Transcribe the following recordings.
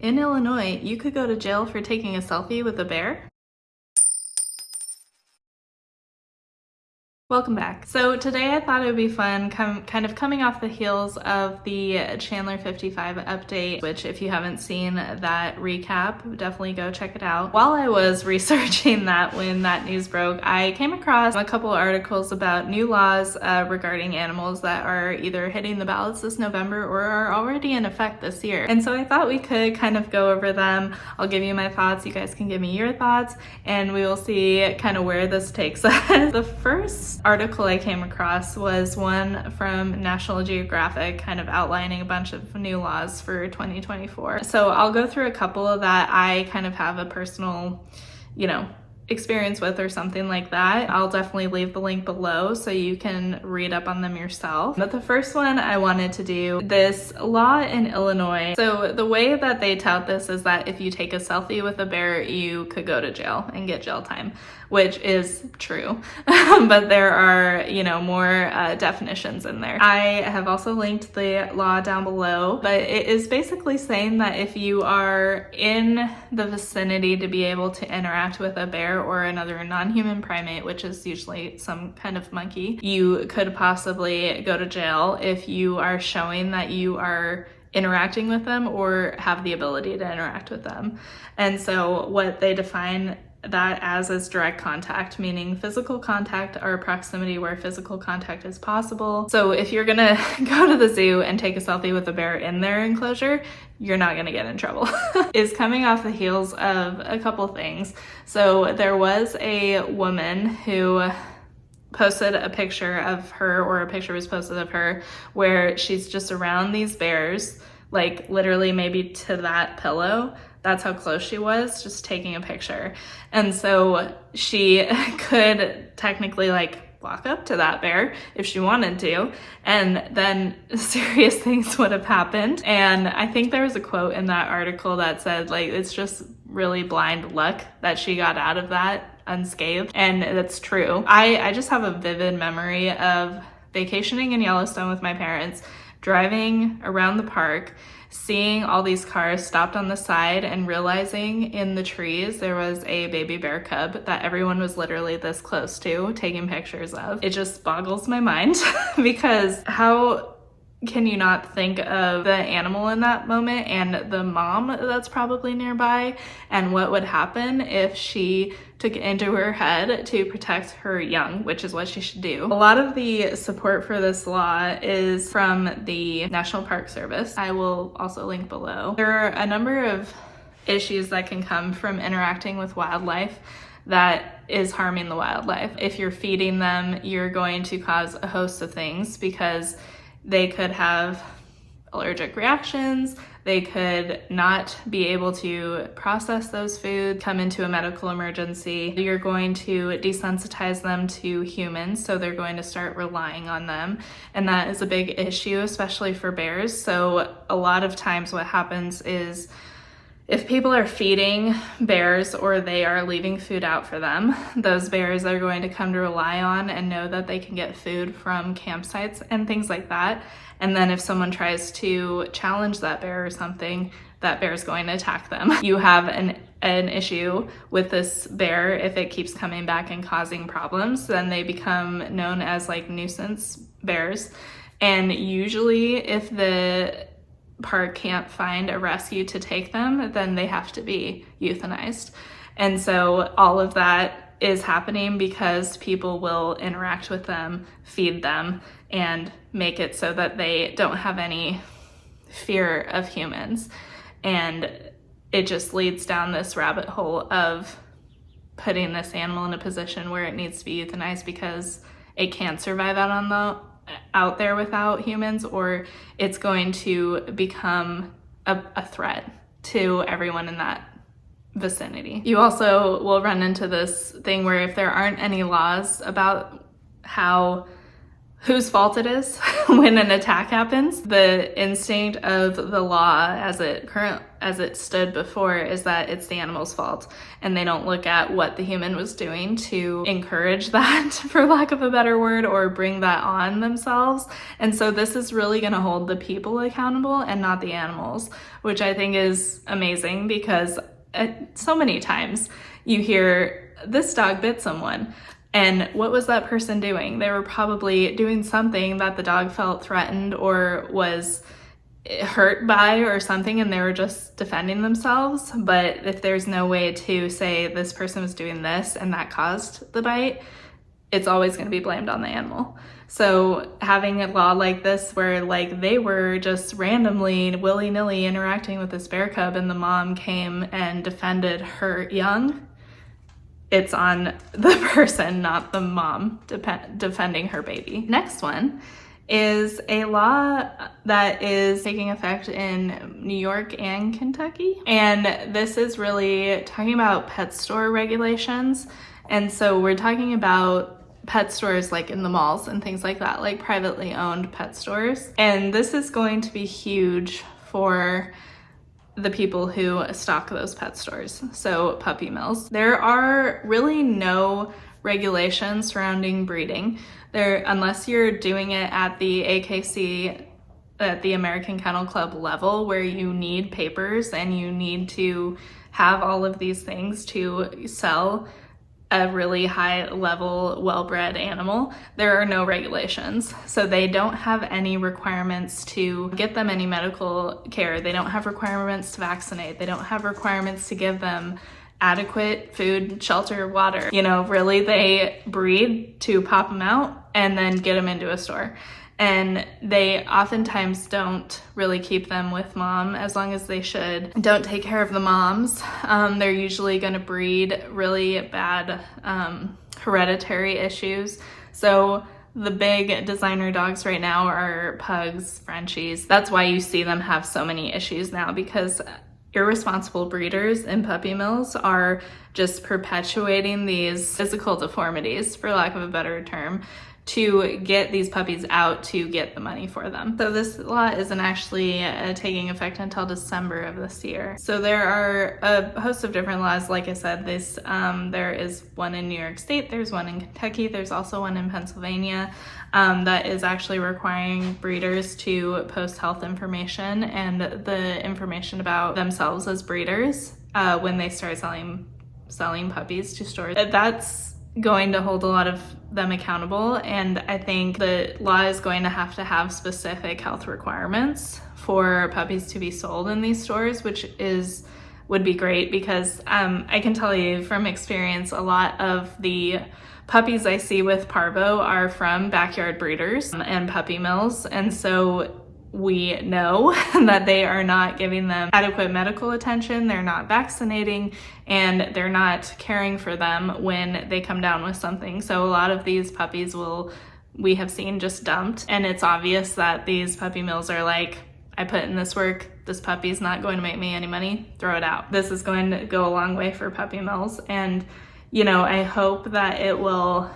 In Illinois, you could go to jail for taking a selfie with a bear. Welcome back. So today I thought it would be fun kind of coming off the heels of the Chandler 55 update, which if you haven't seen that recap, definitely go check it out. While I was researching that when that news broke, I came across a couple articles about new laws regarding animals that are either hitting the ballots this November or are already in effect this year. And so I thought we could kind of go over them. I'll give you my thoughts, you guys can give me your thoughts, and we will see kind of where this takes us. The first article I came across was one from National Geographic kind of outlining a bunch of new laws for 2024. So I'll go through a couple that I kind of have a personal, experience with or something like that. I'll definitely leave the link below so you can read up on them yourself. But the first one I wanted to do, this law in Illinois. So the way that they tout this is that if you take a selfie with a bear, you could go to jail and get jail time, which is true. But there are, more definitions in there. I have also linked the law down below, but it is basically saying that if you are in the vicinity to be able to interact with a bear or another non-human primate, which is usually some kind of monkey, you could possibly go to jail if you are showing that you are interacting with them or have the ability to interact with them. And so what they define that as is direct contact, meaning physical contact or proximity where physical contact is possible. So if you're gonna go to the zoo and take a selfie with a bear in their enclosure, you're not gonna get in trouble. Is coming off the heels of a couple things. So there was a woman who posted a picture of her, or a picture was posted of her, where she's just around these bears, like literally maybe to that pillow. That's how close she was, just taking a picture. And so she could technically walk up to that bear if she wanted to, and then serious things would have happened. And I think there was a quote in that article that said, it's just really blind luck that she got out of that unscathed. And that's true. I just have a vivid memory of vacationing in Yellowstone with my parents, driving around the park, seeing all these cars stopped on the side and realizing in the trees there was a baby bear cub that everyone was literally this close to taking pictures of. It just boggles my mind because how can you not think of the animal in that moment and the mom that's probably nearby, and what would happen if she took it into her head to protect her young, which is what she should do. A lot of the support for this law is from the National Park Service. I will also link below. There are a number of issues that can come from interacting with wildlife that is harming the wildlife. If you're feeding them, you're going to cause a host of things because they could have allergic reactions, they could not be able to process those foods, come into a medical emergency. You're going to desensitize them to humans, so they're going to start relying on them. And that is a big issue, especially for bears. So a lot of times what happens is if people are feeding bears or they are leaving food out for them, those bears are going to come to rely on and know that they can get food from campsites and things like that. And then if someone tries to challenge that bear or something, that bear is going to attack them. You have an issue with this bear if it keeps coming back and causing problems, then they become known as nuisance bears. And usually if the park can't find a rescue to take them, then they have to be euthanized. And so all of that is happening because people will interact with them, feed them, and make it so that they don't have any fear of humans. And it just leads down this rabbit hole of putting this animal in a position where it needs to be euthanized because it can't survive out there without humans, or it's going to become a threat to everyone in that vicinity. You also will run into this thing where if there aren't any laws about how whose fault it is when an attack happens. The instinct of the law as it stood before is that it's the animal's fault, and they don't look at what the human was doing to encourage that, for lack of a better word, or bring that on themselves. And so this is really going to hold the people accountable and not the animals, which I think is amazing, because so many times you hear, this dog bit someone. And what was that person doing? They were probably doing something that the dog felt threatened or was hurt by or something, and they were just defending themselves. But if there's no way to say this person was doing this and that caused the bite, it's always going to be blamed on the animal. So having a law like this where like they were just randomly, willy-nilly interacting with this bear cub and the mom came and defended her young, it's on the person, not the mom, defending her baby. Next one is a law that is taking effect in New York and Kentucky. And this is really talking about pet store regulations. And so we're talking about pet stores like in the malls and things like that, like privately owned pet stores. And this is going to be huge for the people who stock those pet stores, so puppy mills. There are really no regulations surrounding breeding there, unless you're doing it at the AKC, at the American Kennel Club level, where you need papers and you need to have all of these things to sell a really high level, well-bred animal. There are no regulations. So they don't have any requirements to get them any medical care. They don't have requirements to vaccinate. They don't have requirements to give them adequate food, shelter, water. You know, really they breed to pop them out and then get them into a store. And they oftentimes don't really keep them with mom as long as they should. Don't take care of the moms. They're usually going to breed really bad hereditary issues. So the big designer dogs right now are pugs, Frenchies. That's why you see them have so many issues now, because irresponsible breeders in puppy mills are just perpetuating these physical deformities, for lack of a better term, to get these puppies out to get the money for them. So this law isn't actually taking effect until December of this year. So there are a host of different laws. Like I said, there is one in New York State, there's one in Kentucky, there's also one in Pennsylvania that is actually requiring breeders to post health information and the information about themselves as breeders when they start selling puppies to stores. That's going to hold a lot of them accountable, and I think the law is going to have specific health requirements for puppies to be sold in these stores, which would be great, because I can tell you from experience, a lot of the puppies I see with parvo are from backyard breeders and puppy mills, and so we know that they are not giving them adequate medical attention, they're not vaccinating, and they're not caring for them when they come down with something. So a lot of these puppies we have seen just dumped, and it's obvious that these puppy mills are like, I put in this work, this puppy's not going to make me any money, throw it out. This is going to go a long way for puppy mills, and you know, I hope that it will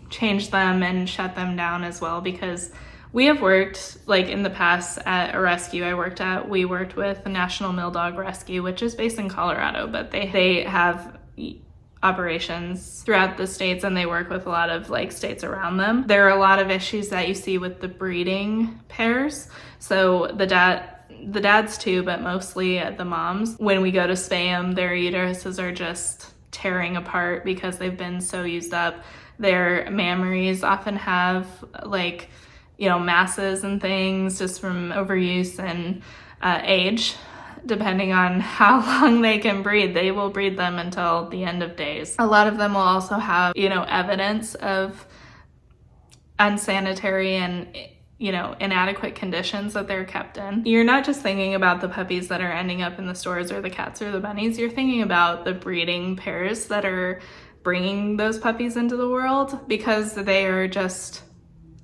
change them and shut them down as well, because we have worked, like in the past at a rescue we worked with the National Mill Dog Rescue, which is based in Colorado, but they have operations throughout the states, and they work with a lot of like states around them. There are a lot of issues that you see with the breeding pairs. So the dads too, but mostly the moms. When we go to spay them, their uteruses are just tearing apart because they've been so used up. Their mammaries often have like, you know, masses and things just from overuse and age. Depending on how long they can breed, they will breed them until the end of days. A lot of them will also have, you know, evidence of unsanitary and, you know, inadequate conditions that they're kept in. You're not just thinking about the puppies that are ending up in the stores or the cats or the bunnies, you're thinking about the breeding pairs that are bringing those puppies into the world, because they are just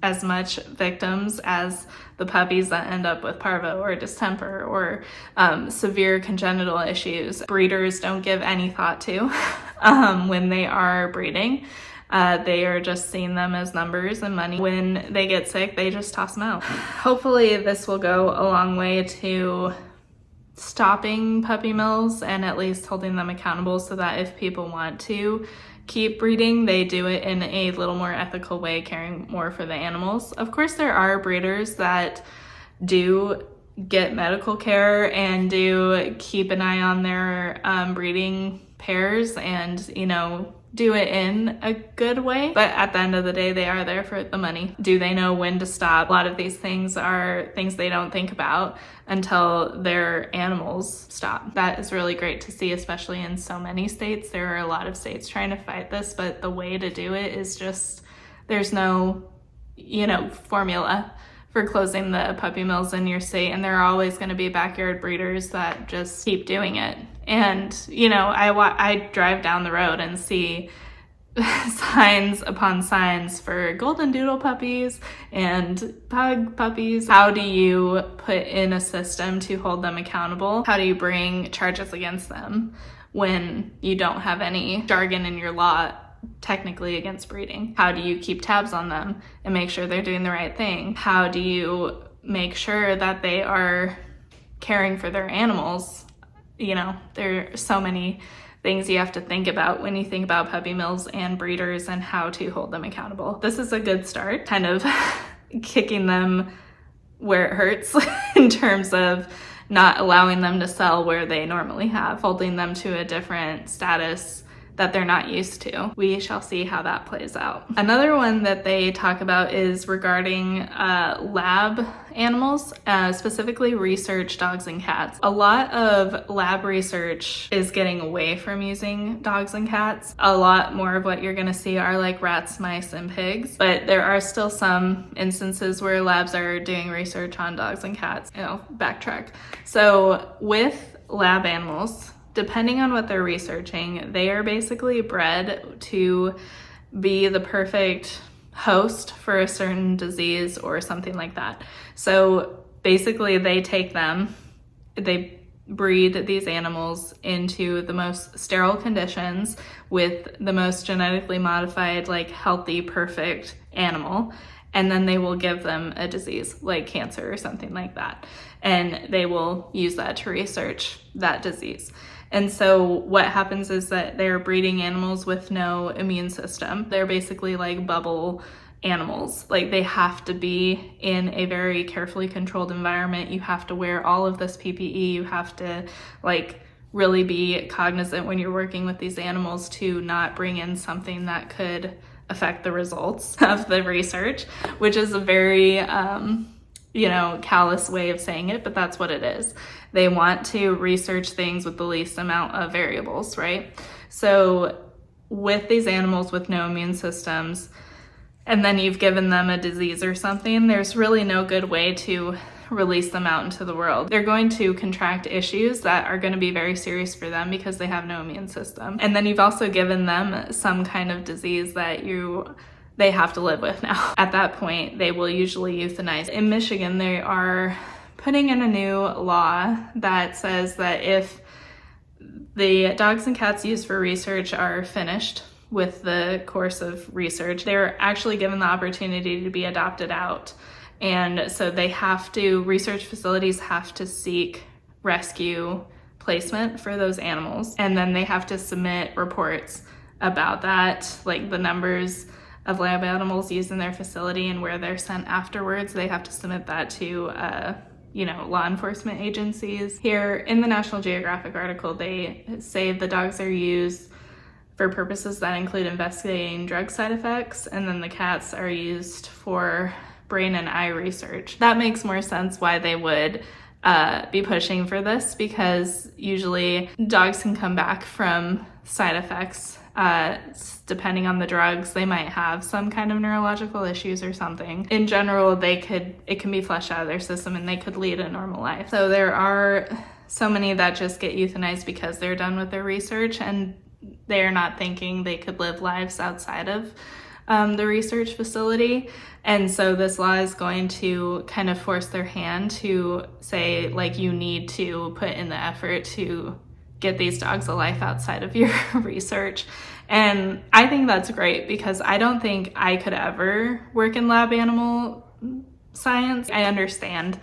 as much victims as the puppies that end up with parvo or distemper or severe congenital issues. Breeders don't give any thought to when they are breeding. They are just seeing them as numbers and money. When they get sick, they just toss them out. Hopefully this will go a long way to stopping puppy mills and at least holding them accountable, so that if people want to keep breeding, they do it in a little more ethical way, caring more for the animals. Of course, there are breeders that do get medical care and do keep an eye on their breeding pairs and, you know, do it in a good way. But at the end of the day, they are there for the money. Do they know when to stop? A lot of these things are things they don't think about until their animals stop. That is really great to see, especially in so many states. There are a lot of states trying to fight this, but the way to do it is just, there's no, you know, formula for closing the puppy mills in your state, and there are always going to be backyard breeders that just keep doing it. And, you know, I drive down the road and see signs upon signs for golden doodle puppies and pug puppies. How do you put in a system to hold them accountable? How do you bring charges against them when you don't have any jargon in your law technically against breeding? How do you keep tabs on them and make sure they're doing the right thing? How do you make sure that they are caring for their animals? You know, there are so many things you have to think about when you think about puppy mills and breeders and how to hold them accountable. This is a good start, kind of kicking them where it hurts in terms of not allowing them to sell where they normally have, holding them to a different status that they're not used to. We shall see how that plays out. Another one that they talk about is regarding lab animals, specifically research dogs and cats. A lot of lab research is getting away from using dogs and cats. A lot more of what you're gonna see are like rats, mice, and pigs, but there are still some instances where labs are doing research on dogs and cats. Backtrack. So with lab animals, depending on what they're researching, they are basically bred to be the perfect host for a certain disease or something like that. So basically they breed these animals into the most sterile conditions with the most genetically modified, like healthy, perfect animal. And then they will give them a disease like cancer or something like that. And they will use that to research that disease. And so what happens is that they're breeding animals with no immune system. They're basically like bubble animals. Like they have to be in a very carefully controlled environment. You have to wear all of this PPE. You have to like really be cognizant when you're working with these animals to not bring in something that could affect the results of the research, which is a very, callous way of saying it, but that's what it is. They want to research things with the least amount of variables, right? So with these animals with no immune systems, and then you've given them a disease or something, there's really no good way to release them out into the world. They're going to contract issues that are going to be very serious for them because they have no immune system. And then you've also given them some kind of disease that they have to live with now. At that point, they will usually euthanize. In Michigan, they are putting in a new law that says that if the dogs and cats used for research are finished with the course of research, they're actually given the opportunity to be adopted out. And so research facilities have to seek rescue placement for those animals. And then they have to submit reports about that, like the numbers of lab animals used in their facility and where they're sent afterwards. They have to submit that to law enforcement agencies. Here in the National Geographic article, they say the dogs are used for purposes that include investigating drug side effects, and then the cats are used for brain and eye research. That makes more sense why they would be pushing for this, because usually dogs can come back from side effects. Depending on the drugs, they might have some kind of neurological issues or something. In general, it can be flushed out of their system and they could lead a normal life. So there are so many that just get euthanized because they're done with their research and they're not thinking they could live lives outside of the research facility. And so this law is going to kind of force their hand to say, like, you need to put in the effort to get these dogs a life outside of your research. And I think that's great, because I don't think I could ever work in lab animal science. I understand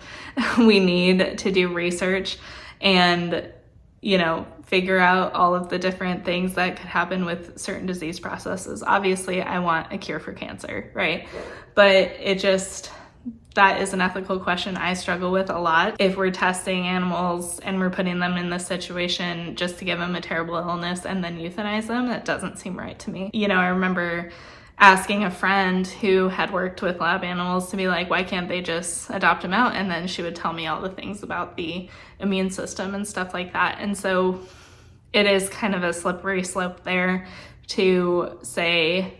we need to do research and, you know, figure out all of the different things that could happen with certain disease processes. Obviously, I want a cure for cancer, right? But that is an ethical question I struggle with a lot. If we're testing animals and we're putting them in this situation just to give them a terrible illness and then euthanize them, that doesn't seem right to me. You know, I remember asking a friend who had worked with lab animals to be like, why can't they just adopt them out? And then she would tell me all the things about the immune system and stuff like that. And so it is kind of a slippery slope there to say,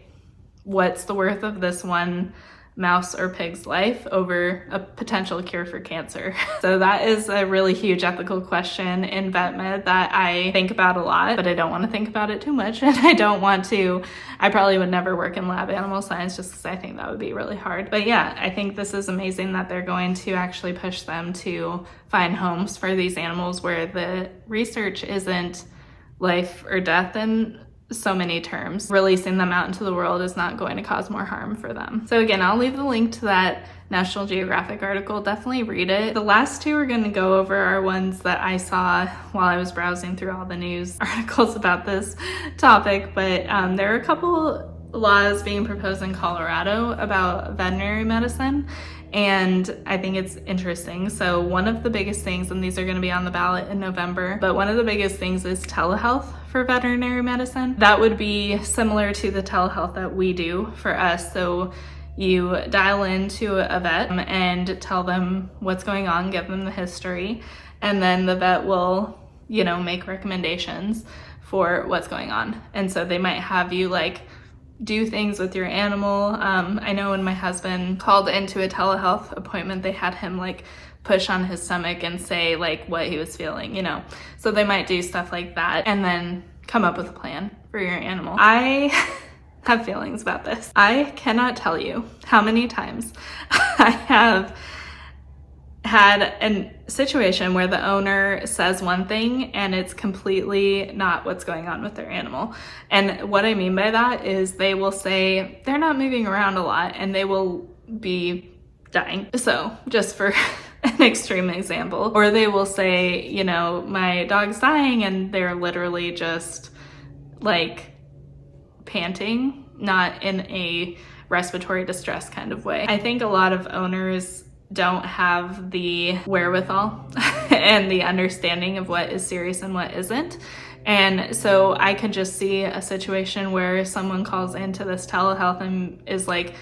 what's the worth of this one mouse or pig's life over a potential cure for cancer? So that is a really huge ethical question in vet med that I think about a lot, but I don't want to think about it too much. And I probably would never work in lab animal science just because I think that would be really hard. But yeah, I think this is amazing that they're going to actually push them to find homes for these animals where the research isn't life or death in so many terms. Releasing them out into the world is not going to cause more harm for them. So again, I'll leave the link to that National Geographic article. Definitely read it. The last two we're going to go over are ones that I saw while I was browsing through all the news articles about this topic, but there are a couple laws being proposed in Colorado about veterinary medicine, and I think it's interesting. So one of the biggest things, and these are going to be on the ballot in November, but one of the biggest things is telehealth for veterinary medicine. That would be similar to the telehealth that we do for us. So you dial into a vet and tell them what's going on, give them the history, and then the vet will, you know, make recommendations for what's going on. And so they might have you like do things with your animal. I know when my husband called into a telehealth appointment, they had him like push on his stomach and say like what he was feeling, you know. So they might do stuff like that and then come up with a plan for your animal. I have feelings about this. I cannot tell you how many times I have had a situation where the owner says one thing and it's completely not what's going on with their animal. And what I mean by that is they will say they're not moving around a lot and they will be dying. So just for an extreme example, or they will say, you know, my dog's dying, and they're literally just like panting, not in a respiratory distress kind of way. I think a lot of owners don't have the wherewithal and the understanding of what is serious and what isn't. And so I could just see a situation where someone calls into this telehealth and is like,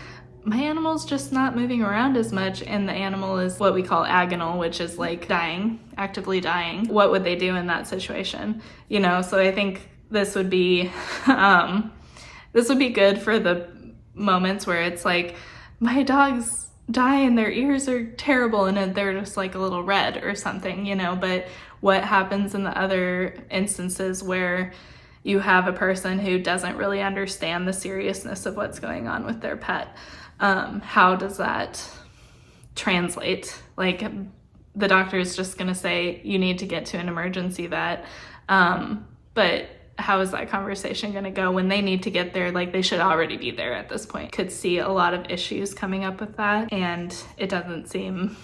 my animal's just not moving around as much, and the animal is what we call agonal, which is like dying, actively dying. What would they do in that situation? You know, so I think this would be good for the moments where it's like, my dog's dying, their ears are terrible and they're just like a little red or something, you know. But what happens in the other instances where you have a person who doesn't really understand the seriousness of what's going on with their pet? How does that translate? Like, the doctor is just gonna say you need to get to an emergency vet, but how is that conversation gonna go when they need to get there? Like, they should already be there at this point. Could see a lot of issues coming up with that, and it doesn't seem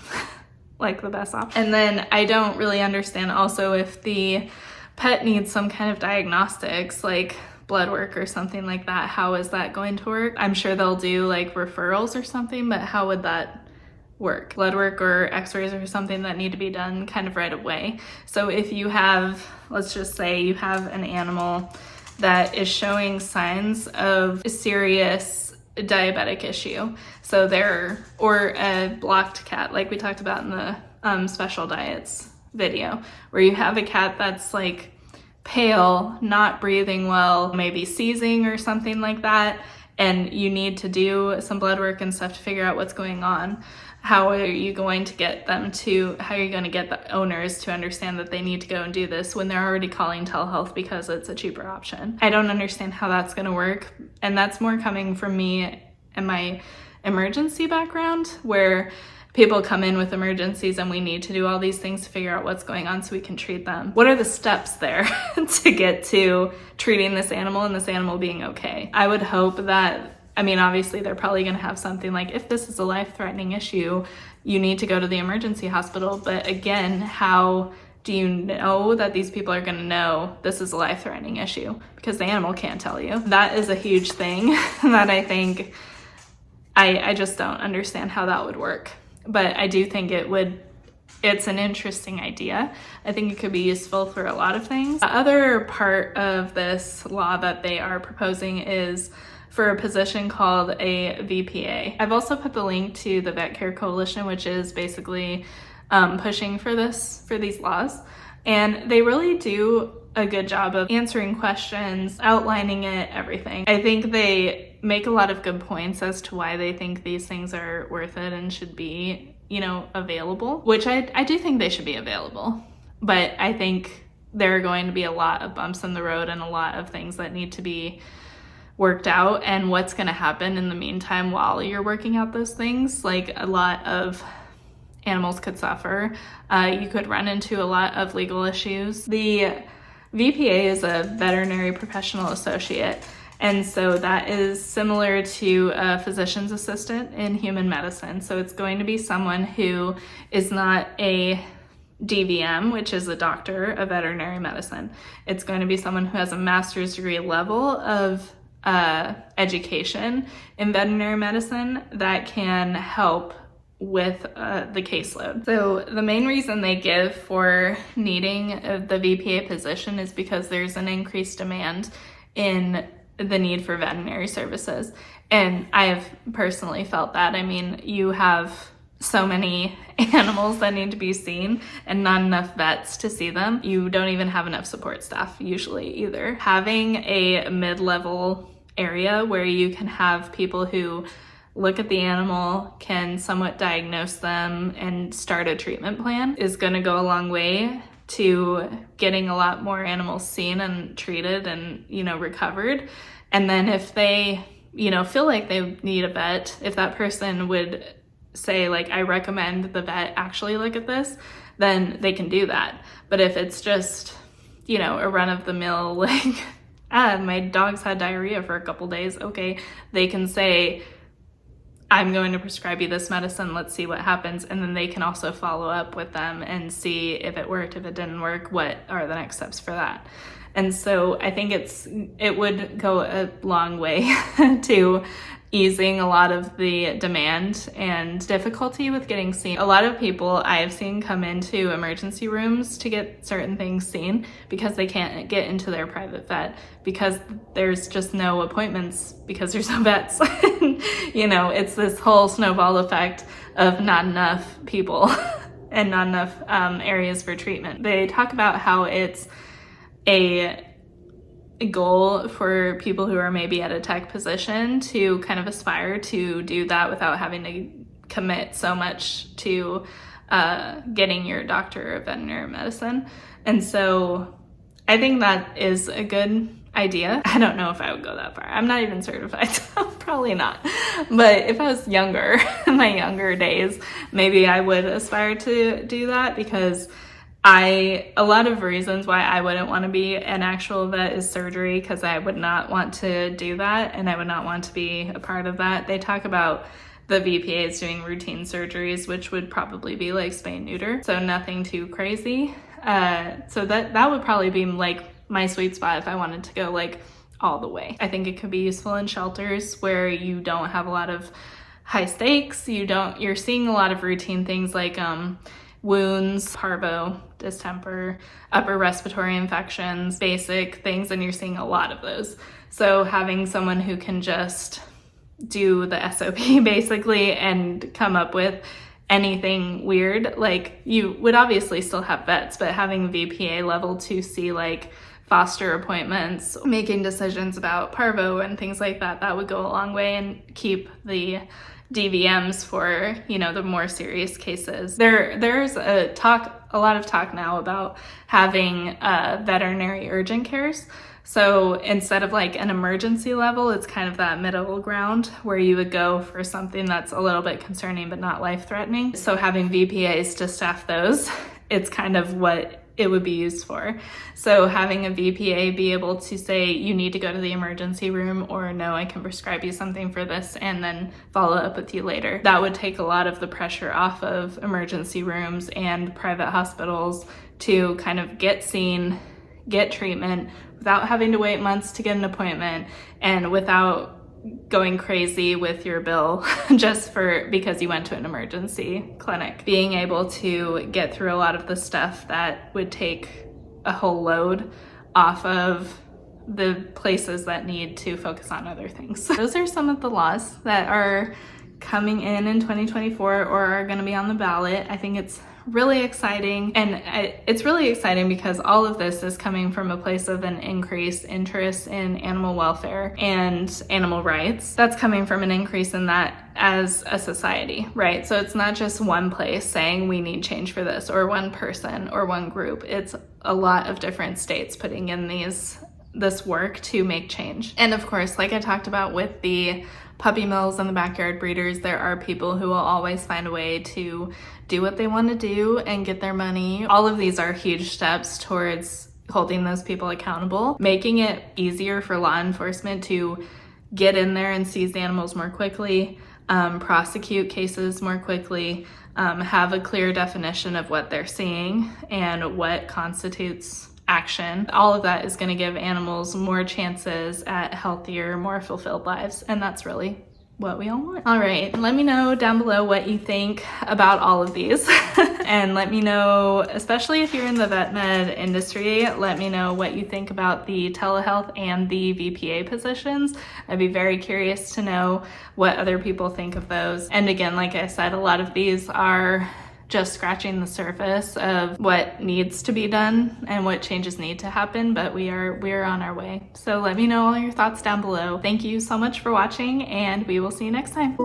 like the best option. And then I don't really understand also if the pet needs some kind of diagnostics, like blood work or something like that. How is that going to work? I'm sure they'll do like referrals or something, but how would that work? Blood work or x-rays or something that need to be done kind of right away. So if you have, let's just say you have an animal that is showing signs of a serious diabetic issue, so or a blocked cat, like we talked about in the special diets video, where you have a cat that's like pale, not breathing well, maybe seizing or something like that, and you need to do some blood work and stuff to figure out what's going on. How are you going to get the owners to understand that they need to go and do this when they're already calling telehealth because it's a cheaper option? I don't understand how that's going to work. And that's more coming from me and my emergency background, where people come in with emergencies and we need to do all these things to figure out what's going on so we can treat them. What are the steps there to get to treating this animal and this animal being okay? I would hope that, I mean, obviously they're probably going to have something like, if this is a life-threatening issue, you need to go to the emergency hospital. But again, how do you know that these people are going to know this is a life-threatening issue? Because the animal can't tell you. That is a huge thing that I think, I just don't understand how that would work. But I do think it's an interesting idea. I think it could be useful for a lot of things. The other part of this law that they are proposing is for a position called a VPA. I've also put the link to the Vet Care Coalition, which is basically pushing for these laws. And they really do a good job of answering questions, outlining it, everything. I think they make a lot of good points as to why they think these things are worth it and should be, available, which I do think they should be available. But I think there are going to be a lot of bumps in the road and a lot of things that need to be worked out, and what's going to happen in the meantime while you're working out those things. Like, a lot of animals could suffer. You could run into a lot of legal issues. The VPA is a veterinary professional associate, and so that is similar to a physician's assistant in human medicine. So it's going to be someone who is not a DVM, which is a doctor of veterinary medicine. It's going to be someone who has a master's degree level of education in veterinary medicine that can help with the caseload. So the main reason they give for needing the VPA position is because there's an increased demand in the need for veterinary services. And I have personally felt that. I mean, you have so many animals that need to be seen and not enough vets to see them. You don't even have enough support staff usually either. Having a mid-level area where you can have people who look at the animal, can somewhat diagnose them, and start a treatment plan is going to go a long way to getting a lot more animals seen and treated and, recovered. And then if they, feel like they need a vet, if that person would say, like, I recommend the vet actually look at this, then they can do that. But if it's just, a run-of-the-mill, like, my dog's had diarrhea for a couple days, okay, they can say, I'm going to prescribe you this medicine, let's see what happens. And then they can also follow up with them and see if it worked, if it didn't work, what are the next steps for that. And so I think it would go a long way to easing a lot of the demand and difficulty with getting seen. A lot of people I have seen come into emergency rooms to get certain things seen because they can't get into their private vet because there's just no appointments because there's no vets. It's this whole snowball effect of not enough people and not enough areas for treatment. They talk about how it's a goal for people who are maybe at a tech position to kind of aspire to do that without having to commit so much to getting your doctor of veterinary medicine. And so I think that is a good idea. I don't know if I would go that far. I'm not even certified, so probably not. But if I was younger, in my younger days, maybe I would aspire to do that, because a lot of reasons why I wouldn't want to be an actual vet is surgery, because I would not want to do that and I would not want to be a part of that. They talk about the VPAs doing routine surgeries, which would probably be like spay and neuter, so nothing too crazy. So that would probably be like my sweet spot if I wanted to go like all the way. I think it could be useful in shelters where you don't have a lot of high stakes. You're seeing a lot of routine things like wounds, parvo, distemper, upper respiratory infections, basic things, and you're seeing a lot of those. So having someone who can just do the SOP basically and come up with anything weird, like you would obviously still have vets, but having VPA level to see like foster appointments, making decisions about parvo and things like that, that would go a long way and keep the DVMs for, the more serious cases. There's a talk a lot of talk now about having veterinary urgent cares. So instead of like an emergency level, it's kind of that middle ground where you would go for something that's a little bit concerning but not life-threatening. So having VPAs to staff those, it's kind of what it would be used for. So having a VPA be able to say you need to go to the emergency room, or no, I can prescribe you something for this and then follow up with you later. That would take a lot of the pressure off of emergency rooms and private hospitals to kind of get seen, get treatment without having to wait months to get an appointment and without going crazy with your bill just because you went to an emergency clinic. Being able to get through a lot of the stuff that would take a whole load off of the places that need to focus on other things. Those are some of the laws that are coming in 2024 or are going to be on the ballot. I think it's really exciting, and it's really exciting because all of this is coming from a place of an increased interest in animal welfare and animal rights. That's coming from an increase in that as a society, right? So it's not just one place saying we need change for this, or one person or one group. It's a lot of different states putting in this work to make change. And of course, like I talked about with the puppy mills and the backyard breeders, there are people who will always find a way to do what they want to do and get their money. All of these are huge steps towards holding those people accountable, making it easier for law enforcement to get in there and seize the animals more quickly, prosecute cases more quickly, have a clear definition of what they're seeing and what constitutes action. All of that is going to give animals more chances at healthier, more fulfilled lives, and that's really what we all want. All right, let me know down below what you think about all of these and let me know, especially if you're in the vet med industry, let me know what you think about the telehealth and the VPA positions. I'd be very curious to know what other people think of those. And again, like I said, a lot of these are just scratching the surface of what needs to be done and what changes need to happen, but we're on our way. So let me know all your thoughts down below. Thank you so much for watching, and we will see you next time.